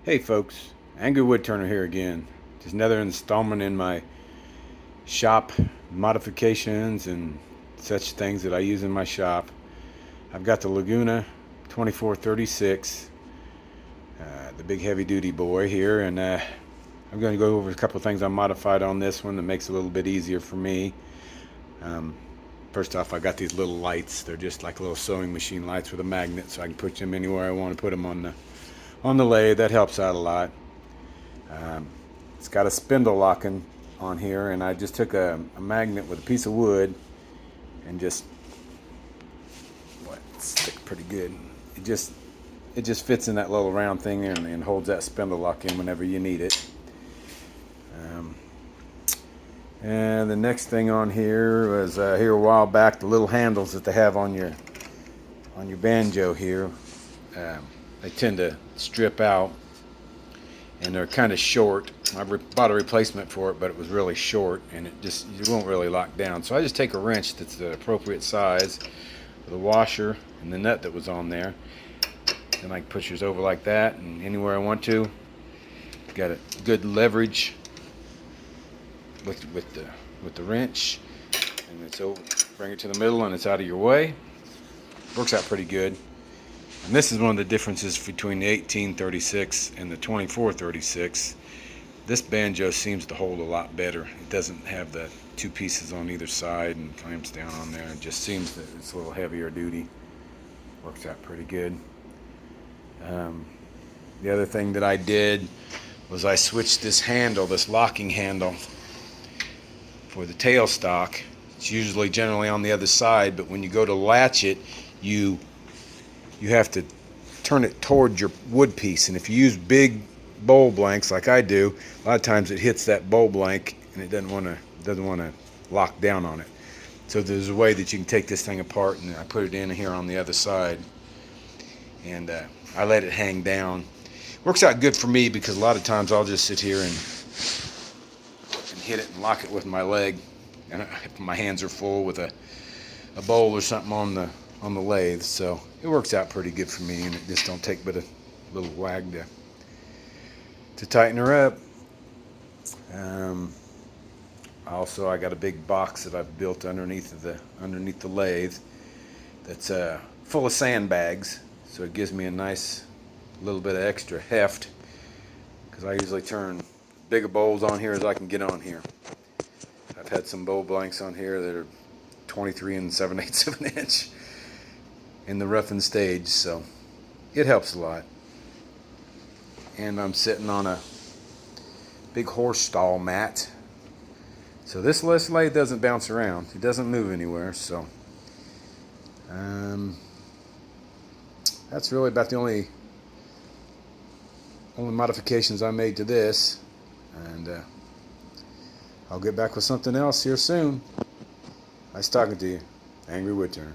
Hey folks, Angry Woodturner here again. Just another installment in my shop modifications and such things that I use in my shop. I've got the Laguna 2436, the big heavy duty boy here, and I'm going to go over a couple of things I modified on this one that makes it a little bit easier for me. Um, First off, I got these little lights. They're just like little sewing machine lights with a magnet, so I can put them anywhere I want to put them on the lathe. That helps out a lot. It's got a spindle locking on here, and I just took a magnet with a piece of wood and just stick pretty good. It just fits in that little round thing and holds that spindle lock in whenever you need it. Um, and the next thing on here was here a while back, the little handles that they have on your banjo here. They tend to strip out, and they're kind of short. I bought a replacement for it, but it was really short, and it won't really lock down. So I just take a wrench that's the appropriate size, the washer and the nut that was on there, and I can push yours over like that, and anywhere I want to. Got a good leverage with the wrench, and it's over. Bring it to the middle, and it's out of your way. Works out pretty good. And this is one of the differences between the 1836 and the 2436. This banjo seems to hold a lot better. It doesn't have the two pieces on either side and clamps down on there. It just seems that it's a little heavier duty. Works out pretty good. The other thing that I did was I switched this handle, this locking handle, for the tailstock. It's usually generally on the other side, but when you go to latch it, you have to turn it toward your wood piece, and if you use big bowl blanks like I do, a lot of times it hits that bowl blank and it doesn't want to lock down on it. So there's a way that you can take this thing apart, and I put it in here on the other side, and I let it hang down. Works out good for me because a lot of times I'll just sit here and hit it and lock it with my leg, and if my hands are full with a bowl or something on the lathe. So it works out pretty good for me, and it just don't take but a little wag to tighten her up. Also, I got a big box that I've built underneath the lathe that's full of sandbags, so it gives me a nice little bit of extra heft, because I usually turn bigger bowls on here as I can get on here. I've had some bowl blanks on here that are 23 and 7/8 of an inch in the roughing stage, so it helps a lot. And I'm sitting on a big horse stall mat, so this lathe doesn't bounce around. It doesn't move anywhere, so that's really about the only modifications I made to this, and I'll get back with something else here soon. Nice talking to you. Angry Woodturner.